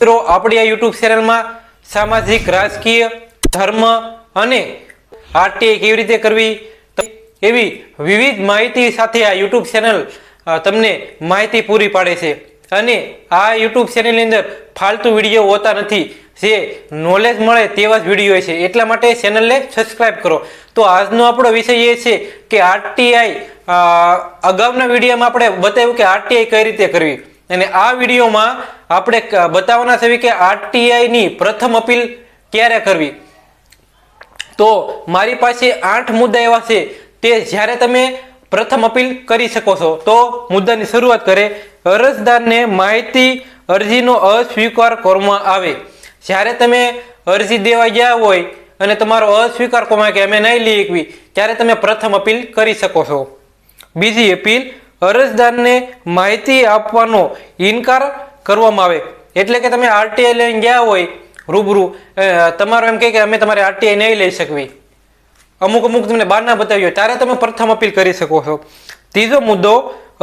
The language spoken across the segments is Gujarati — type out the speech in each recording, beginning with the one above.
મિત્રો આપણી આ યુટ્યુબ ચેનલમાં સામાજિક, રાજકીય, ધર્મ અને આરટીઆઈ કેવી રીતે કરવી એવી વિવિધ માહિતી સાથે આ યુટ્યુબ ચેનલ તમને માહિતી પૂરી પાડે છે. અને આ યુટ્યુબ ચેનલની અંદર ફાલતુ વિડીયો હોતા નથી, જે નોલેજ મળે તેવા જ વિડીયો છે. એટલા માટે ચેનલને સબસ્ક્રાઇબ કરો. તો આજનો આપણો વિષય એ છે કે આરટીઆઈ અગાઉના વિડીયોમાં આપણે બતાવ્યું કે આરટીઆઈ કઈ રીતે કરવી, અને આ વિડીયોમાં આપણે બતાવવાના છે કે આરટીઆઈ ની પ્રથમ અપીલ ક્યારે કરવી. તો મારી પાસે 8 મુદ્દા એવા છે તે જ્યારે તમે પ્રથમ અપીલ કરી શકો છો. તો મુદ્દાની શરૂઆત કરે, અરજદારને માહિતી અરજીનો અસ્વીકાર કરવામાં આવે. જ્યારે તમે અરજી દેવા ગયા હોય અને તમારો અસ્વીકાર કરવામાં કે અમે નહીં લઈ શકવી, ત્યારે તમે પ્રથમ અપીલ કરી શકો છો. બીજી અપીલ, અરજદારને માહિતી આપવાનો ઇનકાર કરવામાં આવે. એટલે કે તમે આરટીઆઈ લઈને ગયા હોય રૂબરૂ, તમારો એમ કે અમે તમારે આરટીઆઈ નહીં લઈ શકવી, અમુક તમને બહાના બતાવ્યો, ત્યારે તમે પ્રથમ અપીલ કરી શકો છો. ત્રીજો મુદ્દો,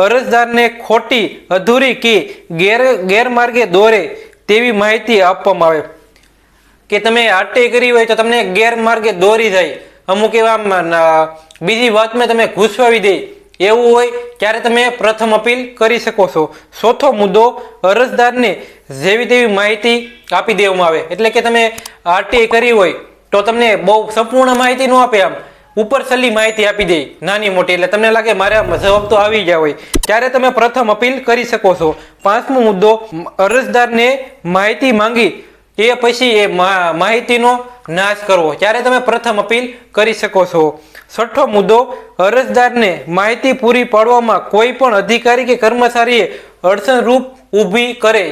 અરજદારને ખોટી, અધૂરી કે ગેરમાર્ગે દોરે તેવી માહિતી આપવામાં આવે. કે તમે આરટીઆઈ કરી હોય તો તમને ગેરમાર્ગે દોરી જાય, અમુક એવા બીજી વાતમાં તમે ઘૂસવાવી દે, એવું હોય ત્યારે તમે પ્રથમ અપીલ કરી શકો છો. ચોથો મુદ્દો, અરજદારને જેવી તેવી માહિતી આપી દેવામાં આવે. એટલે કે તમે આરટીઆઈ કરી હોય તો તમને બહુ સંપૂર્ણ માહિતી ન આપે, આમ ઉપરછલ્લી માહિતી આપી દે નાની મોટી, એટલે તમને લાગે મારે જવાબ તો આવી ગયા હોય, ત્યારે તમે પ્રથમ અપીલ કરી શકો છો. પાંચમો મુદ્દો, અરજદારને માહિતી માંગી એ પછી એ માહિતીનો નાશ કરવો, ત્યારે તમે પ્રથમ અપીલ કરી શકો છો. છઠ્ઠો મુદ્દો, અરજદારને માહિતી પૂરી પાડવામાં કોઈ પણ અધિકારી કે કર્મચારીએ અડચણરૂપ ઊભી કરે,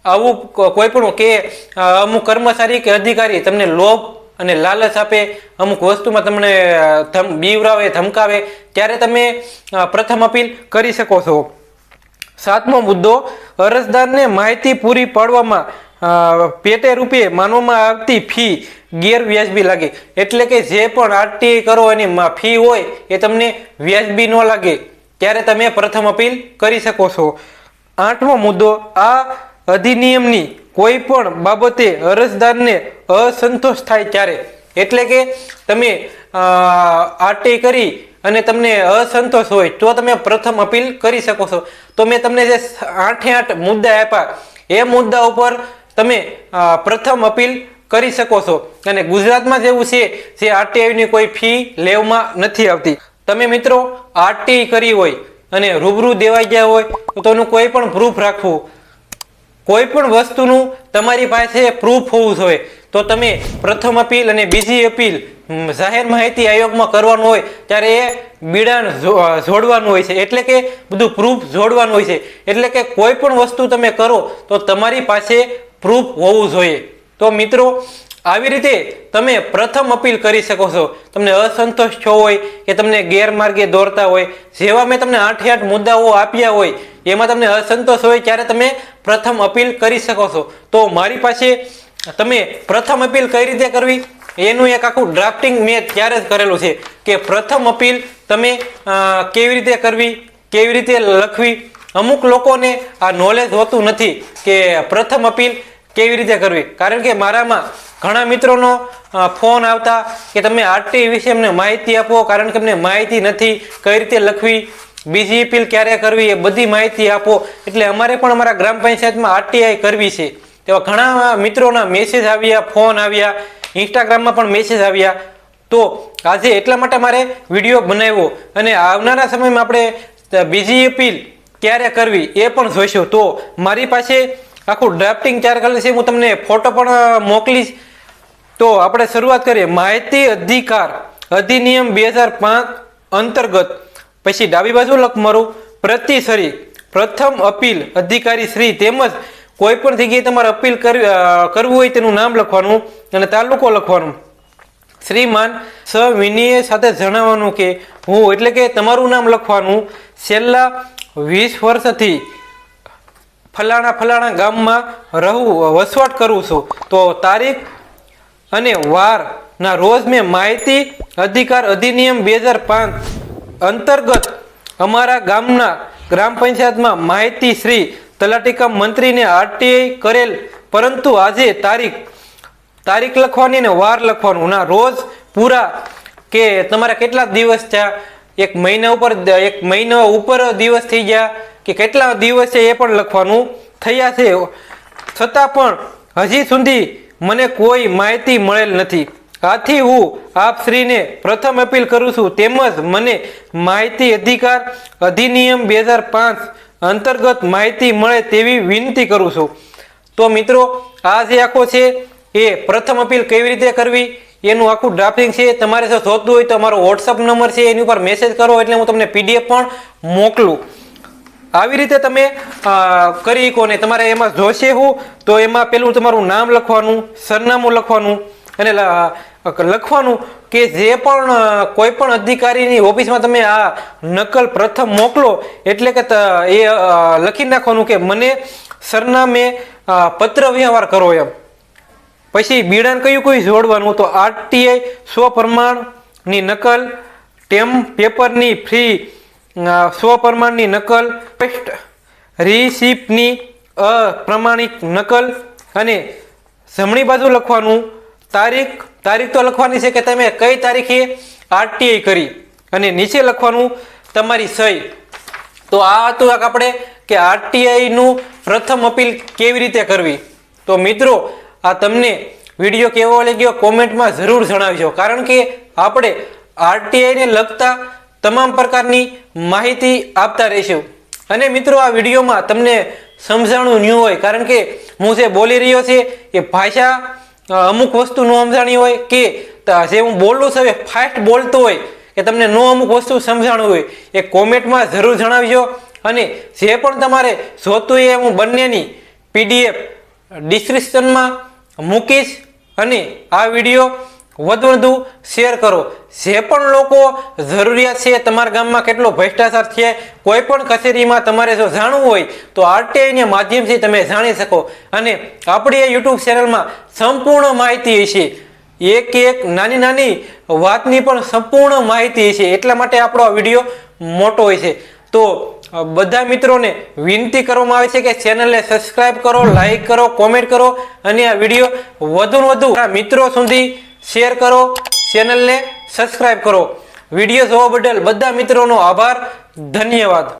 આવું કોઈ પણ કે અમુક કર્મચારી કે અધિકારી તમને લોભ અને લાલચ આપે, અમુક વસ્તુમાં તમને બીવરાવે, ધમકાવે, ત્યારે તમે પ્રથમ અપીલ કરી શકો છો. સાતમો મુદ્દો, અરજદારને માહિતી પૂરી પાડવામાં પેટે રૂપે માનવામાં આવતી ફી ગેરવ્યાજબી લાગે. એટલે કે જે પણ આરટીઆઈ કરો એની ફી હોય એ તમને વ્યાજબી ન લાગે, ત્યારે તમે પ્રથમ અપીલ કરી શકો છો. આઠમો મુદ્દો, આ અધિનિયમની કોઈ પણ બાબતે અરજદારને અસંતોષ થાય ત્યારે. એટલે કે તમે આરટીઆઈ કરી અને તમને અસંતોષ હોય તો તમે પ્રથમ અપીલ કરી શકો છો. તો મેં તમને જે 8 મુદ્દા આપ્યા, એ મુદ્દા ઉપર તમે પ્રથમ અપીલ કરી શકો છો. અને ગુજરાતમાં જ એવું છે જે આરટીઆઈની કોઈ ફી લેવામાં નથી આવતી. તમે મિત્રો આરટીઆઈ કરી હોય અને રૂબરૂ દેવાઈ ગયા હોય તો તેનું કોઈ પણ પ્રૂફ રાખવું, કોઈ પણ વસ્તુનું તમારી પાસે પ્રૂફ હોવું જોઈએ. તો તમે પ્રથમ અપીલ અને બીજી અપીલ જાહેર માહિતી આયોગમાં કરવાનું હોય ત્યારે એ બિડાણ જોડવાનું હોય છે, એટલે કે બધું પ્રૂફ જોડવાનું હોય છે. એટલે કે કોઈ પણ વસ્તુ તમે કરો તો તમારી પાસે પ્રૂફ હોવું જોઈએ. તો મિત્રો આવી રીતે તમે પ્રથમ અપીલ કરી શકો છો. તમને અસંતોષ થયો હોય કે તમને ગેરમાર્ગે દોરતા હોય, જેવા મેં તમને 8 મુદ્દાઓ આપ્યા હોય એમાં તમને અસંતોષ હોય, ત્યારે તમે પ્રથમ અપીલ કરી શકો છો. તો મારી પાસે તમે પ્રથમ અપીલ કઈ રીતે કરવી એનું એક આખું ડ્રાફ્ટિંગ મેં ત્યારે જ કરેલું છે કે પ્રથમ અપીલ તમે કેવી રીતે કરવી, કેવી રીતે લખવી. અમુક લોકોને આ નોલેજ હોતું નથી કે પ્રથમ અપીલ કેવી રીતે કરવી, કારણ કે મારામાં ઘણા મિત્રોનો ફોન આવતા કે તમે આરટીઆઈ વિશે અમને માહિતી આપો, કારણ કે અમને માહિતી નથી, કઈ રીતે લખવી, બીજી અપીલ ક્યારે કરવી, એ બધી માહિતી આપો. એટલે અમારે પણ અમારા ગ્રામ પંચાયતમાં આરટીઆઈ કરવી છે. તેવા ઘણા મિત્રોના મેસેજ આવ્યા, ફોન આવ્યા, ઇન્સ્ટાગ્રામમાં પણ મેસેજ આવ્યા. તો આજે એટલા માટે મારે વિડીયો બનાવ્યો, અને આવનારા સમયમાં આપણે બીજી અપીલ ક્યારે કરવી એ પણ જોઈશું. તો મારી પાસે આખું ડ્રાફ્ટિંગ તૈયાર કરેલું છે, હું તમને ફોટો પણ મોકલીશ. તો આપણે શરૂઆત કરીએ. માહિતી અધિકાર અધિનિયમ 2005 અંતર્ગત, પછી ડાબી બાજુ લખ મારું પ્રતિસરી, પ્રથમ અપીલ અધિકારી શ્રી, તેમજ કોઈ પણ જગ્યાએ તમારે અપીલ કરવું હોય તેનું નામ લખવાનું અને તાલુકો લખવાનું. શ્રીમાન સવિનય સાથે જણાવવાનું કે હું, એટલે કે તમારું નામ લખવાનું, છેલ્લા 20 વર્ષથી ફલાણા ગામમાં વસવાટ કરું છું. તો તારીખ અને વારના રોજ મેં માહિતી અધિકાર અધિનિયમ 2005 અંતર્ગત અમારા ગામના ગ્રામ પંચાયતમાં માહિતી શ્રી તલાટી કમ મંત્રીને આરટીઆઈ કરેલ પરંતુ આજે તારીખ લખવાની અને વાર લખવાનું ના રોજ પૂરા કે તમારા કેટલા દિવસ થયા, એક મહિના ઉપર દિવસ થઈ ગયા કે કેટલા દિવસ છે એ પણ લખવાનું થયા છે, છતાં પણ હજી સુધી મને કોઈ માહિતી મળેલ નથી. આથી હું આપ શ્રીને પ્રથમ અપીલ કરું છું, તેમજ મને માહિતી અધિકાર અધિનિયમ 2005 અંતર્ગત માહિતી મળે તેવી વિનંતી કરું છું. તો મિત્રો આ જે આખો છે એ પ્રથમ અપીલ કેવી રીતે કરવી એનું આખું ડ્રાફ્ટિંગ છે. તમારે જો જોતું હોય તો અમારો વોટ્સઅપ નંબર છે એની ઉપર મેસેજ કરો એટલે હું તમને PDF પણ મોકલું. આવી રીતે તમે કરી શકો ને તમારે એમાં જોશે હું તો એમાં પેલું તમારું નામ લખવાનું, સરનામું લખવાનું અને લખવાનું કે જે પણ કોઈ પણ અધિકારીની ઓફિસમાં તમે આ નકલ પ્રથમ મોકલો એટલે કે એ લખી નાખવાનું કે મને સરનામે પત્ર વ્યવહાર કરો એમ. પછી બીડાન કયું જોડવાનું તો RTI સ્વપ્રમાણની નકલ, ટેમ પેપરની ફ્રી સ્વપ્રમાણની નકલ, રિસિપ્ટની અપ્રમાણિક નકલ અને જમણી બાજુ લખવાનું તારીખ તો લખવાની છે કે તમે કઈ તારીખે RTI કરી અને નીચે લખવાનું તમારી સહી. તો આ હતું આપણે કે RTI નું પ્રથમ અપીલ કેવી રીતે કરવી. તો મિત્રો આ તમને વિડીયો કેવો લાગ્યો કોમેન્ટમાં જરૂર જણાવજો, કારણ કે આપણે RTI ને લગતા તમામ પ્રકારની માહિતી આપતા રહીશું. અને મિત્રો આ વિડીયોમાં તમને સમજાણું ન્યૂ હોય, કારણ કે હું જે બોલી રહ્યો છે એ ભાષા અમુક વસ્તુ ન સમજાણી હોય કે જે હું બોલું છું એ ફાસ્ટ બોલતો હોય કે તમને નો અમુક વસ્તુ સમજાણું હોય એ કોમેન્ટમાં જરૂર જણાવજો. અને જે પણ તમારે જોતું હોય એ હું બંનેની PDF ડિસ્ક્રિપ્શનમાં મૂકીશ. અને આ વિડીયો વધુ શેર કરો. જે પણ લોકો જરૂરિયાત છે, તમારા ગામમાં કેટલો ભ્રષ્ટાચાર છે, કોઈ પણ કચેરીમાં તમારે જો જાણવું હોય તો RTI ના માધ્યમથી તમે જાણી શકો. અને આપણી આ YouTube ચેનલમાં સંપૂર્ણ માહિતી હશે, એક નાની વાતની પણ સંપૂર્ણ માહિતી હશે, એટલા માટે આપણો આ વિડીયો મોટો હોય છે. તો બધા મિત્રોને વિનંતી કરવામાં આવે છે કે ચેનલને સબસ્ક્રાઇબ કરો, લાઈક કરો, કોમેન્ટ કરો અને આ વિડીયો વધુ મિત્રો સુધી શેર કરો, ચેનલને સબસ્ક્રાઇબ કરો. વિડીયો જોવા બદલ બધા મિત્રોનો આભાર, ધન્યવાદ.